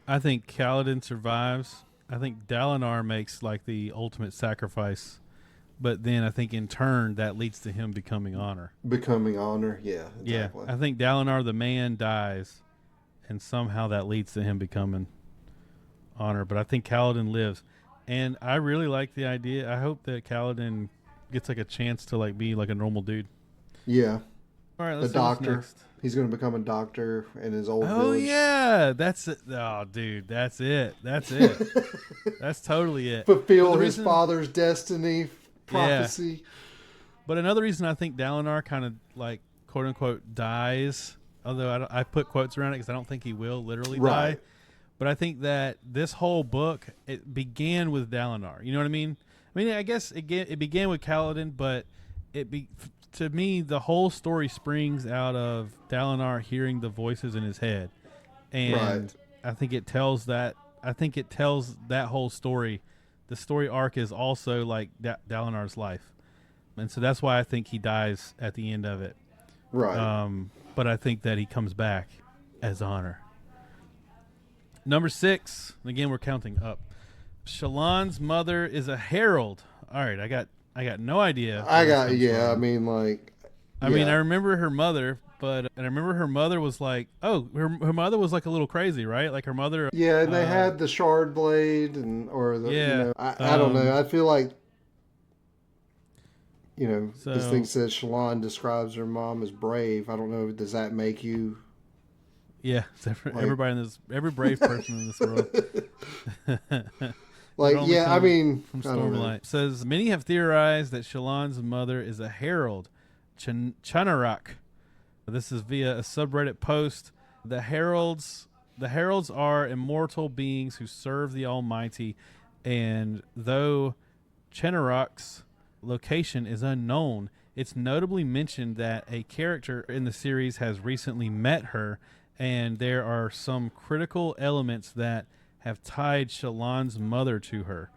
I think Kaladin survives. I think Dalinar makes like the ultimate sacrifice. But then I think in turn that leads to him becoming Honor. Becoming Honor, yeah, exactly. Yeah, I think Dalinar the man dies, and somehow that leads to him becoming Honor. But I think Kaladin lives, and I really like the idea. I hope that Kaladin gets like a chance to like be like a normal dude. Yeah. All right, let's see what's next. He's going to become a doctor in his old village. Oh yeah, that's it. Oh dude, that's it. That's totally it. Fulfill his father's destiny. Prophecy. Yeah. But another reason I think Dalinar kind of like quote unquote dies, although I put quotes around it because I don't think he will literally die. But I think that this whole book, it began with Dalinar. You know what I mean? I mean, I guess it began with Kaladin, but to me, the whole story springs out of Dalinar hearing the voices in his head, and I think it tells that. I think it tells that whole story. The story arc is also like Dalinar's life. And so that's why I think he dies at the end of it. Right. But I think that he comes back as Honor. Number 6. Again, we're counting up. Shallan's mother is a herald. All right, I got no idea. I mean, like... I mean, I remember her mother, and I remember her mother was like, her mother was like a little crazy, right? Like her mother. Yeah, and they had the shard blade, I don't know. I feel like, this thing says Shallan describes her mom as brave. I don't know. Does that make you? Yeah, every brave person in this world. Like, yeah, I mean, from Stormlight says many have theorized that Shallan's mother is a herald, Chanarak. This is via a subreddit post. The heralds The heralds are immortal beings who serve the Almighty, and though Chenarok's location is unknown, it's notably mentioned that a character in the series has recently met her, and there are some critical elements that have tied Shallan's mother to her.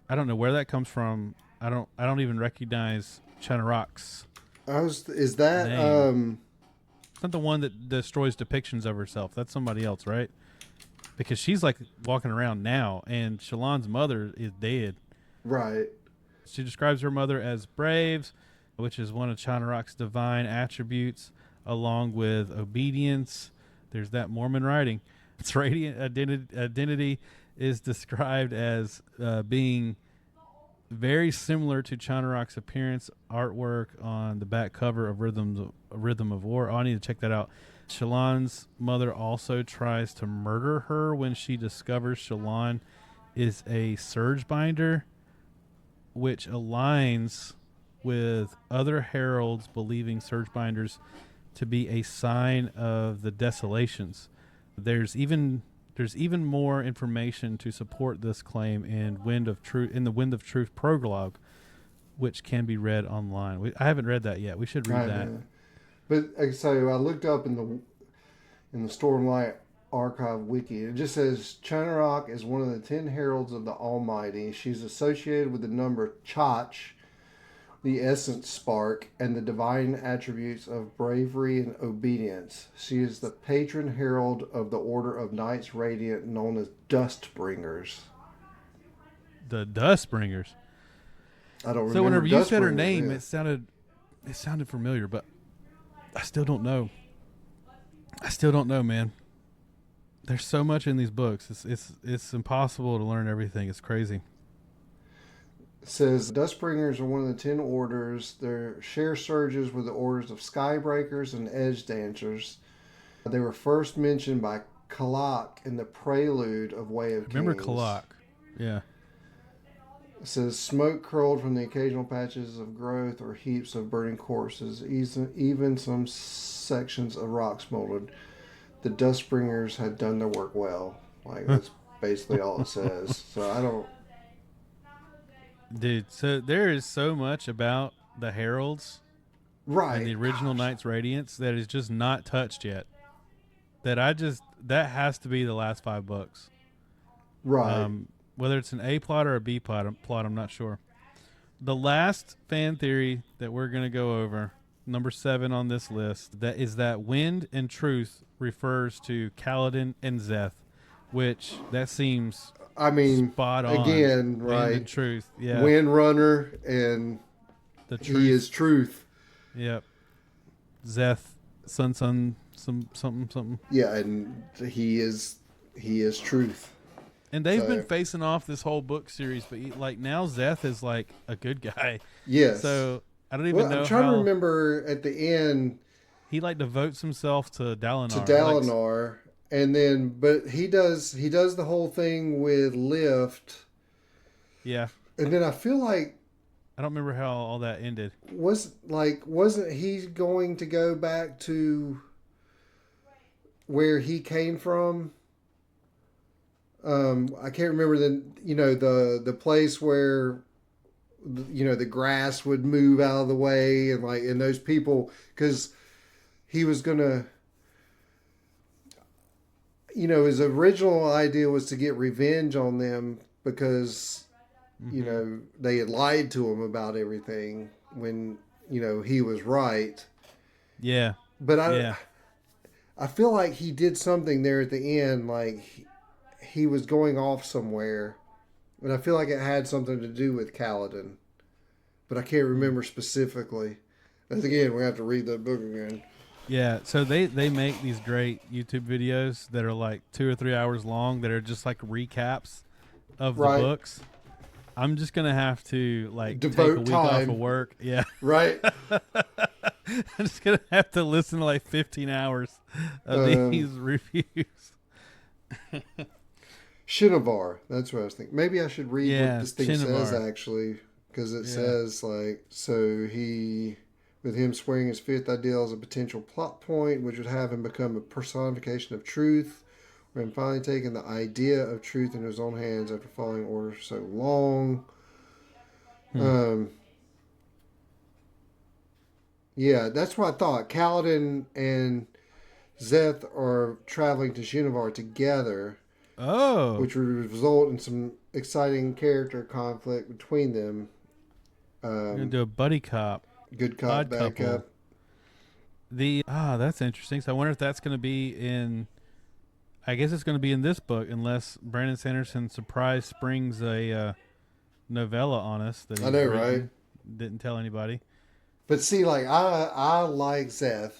I don't know where that comes from. I don't even recognize Chenarok's Is that name. It's not the one that destroys depictions of herself. That's somebody else, right? Because she's like walking around now, and Shallan's mother is dead. right? She describes her mother as brave, which is one of Chanarok's divine attributes, along with obedience. There's that Mormon writing. Its radiant identity is described as being very similar to Chanarok's appearance artwork on the back cover of Rhythm of War. Oh, I need to check that out. Shallan's mother also tries to murder her when she discovers Shallan is a surge binder, which aligns with other heralds believing surge binders to be a sign of the desolations. There's even more information to support this claim in the Wind of Truth prologue, which can be read online. I haven't read that yet. We should read that. But so I looked up in the Stormlight Archive wiki. It just says Chanarok is one of the 10 heralds of the Almighty. She's associated with the number Chach, the essence spark, and the divine attributes of bravery and obedience. She is the patron herald of the Order of Knights Radiant, known as Dust Bringers. The Dust Bringers. I don't remember. So whenever you said her Dustbringers, name, yeah. it sounded familiar, but I still don't know. I still don't know, man. There's so much in these books. It's impossible to learn everything. It's crazy. It says Dustbringers are one of the 10 orders. They share surges with the orders of Skybreakers and Edge Dancers. They were first mentioned by Kalak in the prelude of Way of Kings. Remember Kalak? Yeah. It says smoke curled from the occasional patches of growth or heaps of burning corpses, even some sections of rock smoldered. The Dustbringers had done their work well. Like, that's basically all it says. So I don't... Dude, so there is so much about the heralds Right. and the original Knights Radiance that is just not touched yet. That has to be the last 5 books. Right. Whether it's an A plot or a B plot, I'm not sure. The last fan theory that we're going to go over, number 7 on this list, that is that Wind and Truth refers to Kaladin and Zeth, which that seems spot on. Again, right. Wind and Truth, yeah. Windrunner and The Truth. he is Truth. Yep. Zeth, something. Yeah, and he is Truth. And they've been facing off this whole book series, but now Zeth is like a good guy. Yes. So I don't even know. I'm trying to remember at the end. He devotes himself to Dalinar. And then, but he does the whole thing with Lift. Yeah. And then I feel like I don't remember how all that ended. Wasn't he going to go back to where he came from? I can't remember the place where the grass would move out of the way and those people, because he was gonna, his original idea was to get revenge on them because they had lied to him about everything when he was right. Yeah. But I feel like he did something there at the end, like he was going off somewhere, and I feel like it had something to do with Kaladin, but I can't remember specifically. As again, we have to read the book again. Yeah, so they make these great YouTube videos that are like 2 or 3 hours long that are just like recaps of the books. I'm just gonna have to take a week off of work. Yeah, right. I'm just gonna have to listen to 15 hours of these reviews. Shinovar, that's what I was thinking. Maybe I should read what this thing Shinovar says, actually, because it says, with him swearing his 5th ideal as a potential plot point, which would have him become a personification of truth, when finally taking the idea of truth in his own hands after following orders for so long. Yeah, that's what I thought. Kaladin and Zeth are traveling to Shinovar together. Oh. Which would result in some exciting character conflict between them. We're going to do a buddy cop. Good cop, bad cop. That's interesting. So I wonder if that's going to be in... I guess it's going to be in this book, unless Brandon Sanderson surprise springs a novella on us that I know, right? Didn't tell anybody. But see, like I like Zeth.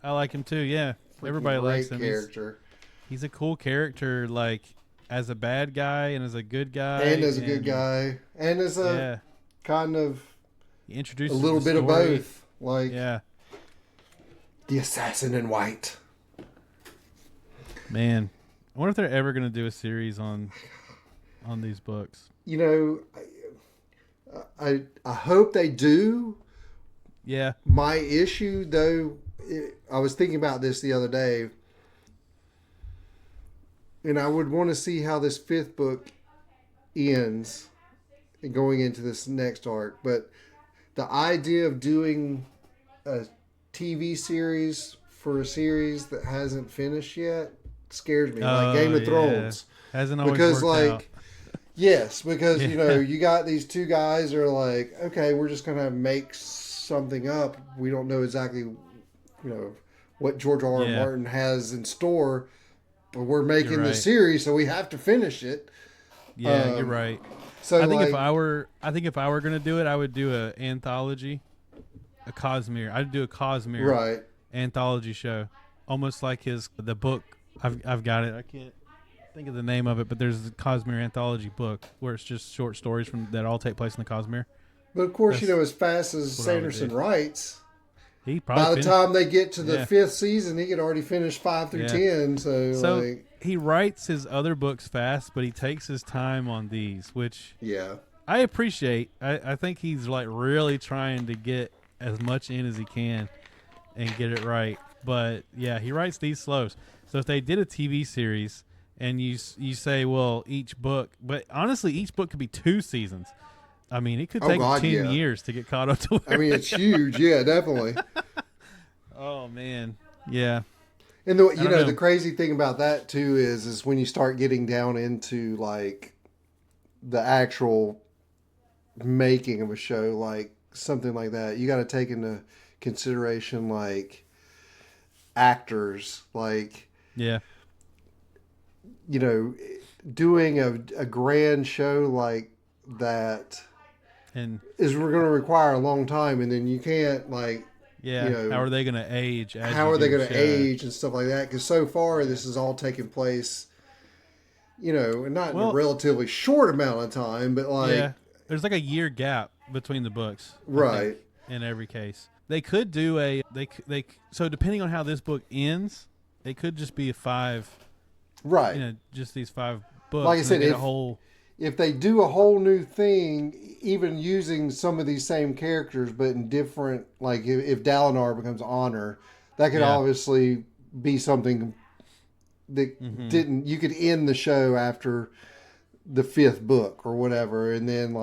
I like him too. Yeah, everybody likes him. Character. He's a cool character, like as a bad guy and as a good guy, and as a good guy, and as a kind of he introduces a little bit of both. Like the assassin in white. Man, I wonder if they're ever going to do a series on these books. You know, I hope they do. Yeah. My issue, though, I was thinking about this the other day, and I would want to see how this 5th book ends and going into this next arc. But the idea of doing a TV series for a series that hasn't finished yet scares me, like Game of Thrones. Hasn't always worked out. Yes, because you know, you got these two guys that are like, okay, we're just gonna make something up. We don't know exactly, you know, what George R. R. Martin has in store, but we're making the series, so we have to finish it. Yeah, you're right. So I think if I were gonna do it, I would do an anthology, a Cosmere. I'd do a Cosmere anthology show, almost like the book. I've got it. I can't think of the name of it, but there's a Cosmere anthology book where it's just short stories that all take place in the Cosmere. But of course, you know, as fast as Sanderson writes, he probably by the time they get to the 5th season, he could already finish 5 through 10. So he writes his other books fast, but he takes his time on these, which I appreciate. I think he's like really trying to get as much in as he can and get it right. But yeah, he writes these slows. So if they did a TV series and you say, well, each book, but honestly, each book could be 2 seasons. I mean, it could take 10 years to get caught up to where I mean, it's huge. Yeah, definitely. Oh, man. Yeah. And the crazy thing about that, too, is when you start getting down into, like, the actual making of a show, like something like that, you got to take into consideration, like, actors, like... Yeah. You know, doing a grand show like that is going to require a long time, and then you can't, like... Yeah, you know, how are they going to age? How are they going to age and stuff like that? Because so far, this is all taking place, you know, not in a relatively short amount of time, but like... Yeah, there's like a year gap between the books. Right. In every case. They could do so depending on how this book ends, it could just be a 5... Right. You know, just these 5 books. Like I said, if they do a whole new thing, even using some of these same characters, but in different, like if Dalinar becomes Honor, that could obviously be something that you could end the show after the 5th book or whatever. And then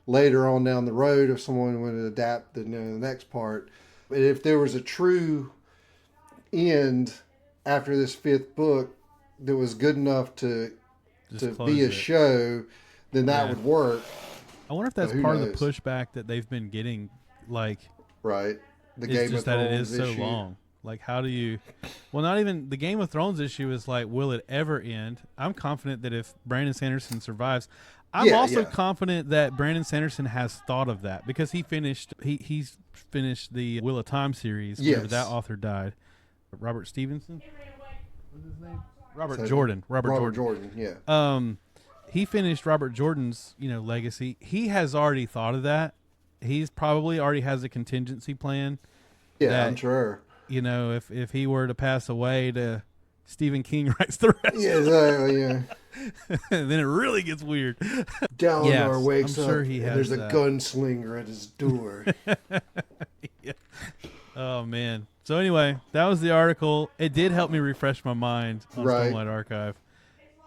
later on down the road, if someone would adapt the next part. But if there was a true end after this 5th book that was good enough to be a show, then that would work. I wonder if that's part of the pushback that they've been getting. Like, the Game of Thrones that it is issue. So long. Like, how do you? Well, not even the Game of Thrones issue is like, will it ever end? I'm confident that if Brandon Sanderson survives, I'm also confident that Brandon Sanderson has thought of that because he's finished the Wheel of Time series. Whenever that author died, Robert Stevenson. What's his name? Robert Jordan. Robert Jordan, yeah. He finished Robert Jordan's, legacy. He has already thought of that. He's probably already has a contingency plan. Yeah, that, I'm sure. If he were to pass away, Stephen King writes the rest. Yeah, exactly. Yeah. Then it really gets weird. Dalinar wakes I'm up. Sure he has there's a gunslinger at his door. Oh man. So anyway, that was the article. It did help me refresh my mind on Right. Stormlight Archive.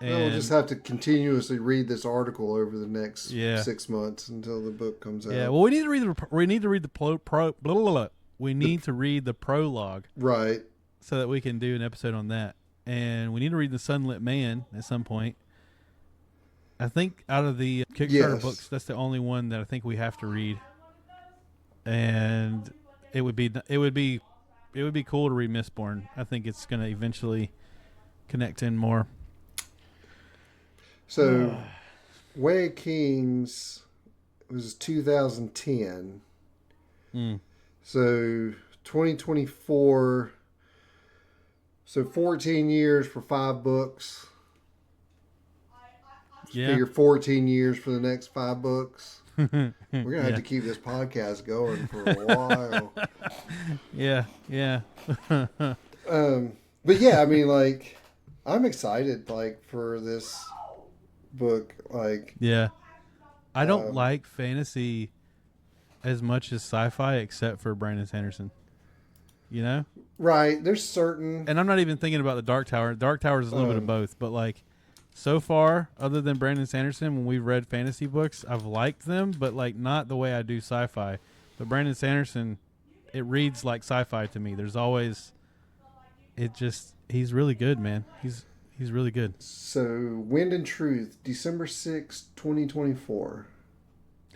Well, we'll just And have to continuously read this article over the next yeah, 6 months until the book comes yeah. out. Well, we need to read the blah, blah, blah. We need to read the prologue Right. so that we can do an episode on that. And we need to read the Sunlit Man at some point. I think out of the Kickstarter books, that's the only one that I think we have to read. And it would be cool to read Mistborn. I think it's going to eventually connect in more. So, Way of Kings was 2010. So, 2024. So, 14 years for 5 books. Yeah. Figure 14 years for the next 5 books. We're going to have to keep this podcast going for a while. Yeah. But yeah, I mean, like, I'm excited, like, for this book. Like, yeah. I don't like fantasy as much as sci-fi except for Brandon Sanderson. You know? Right. There's certain... And I'm not even thinking about the Dark Tower. Dark Tower is a little bit of both. But, like, so far, other than Brandon Sanderson, when we've read fantasy books, I've liked them, but, like, not the way I do sci-fi. But Brandon Sanderson, it reads like sci-fi to me. There's always... he's really good, man. He's really good. So, Wind and Truth, December 6th, 2024.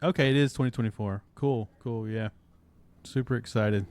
Okay, it is 2024. Cool, yeah. Super excited.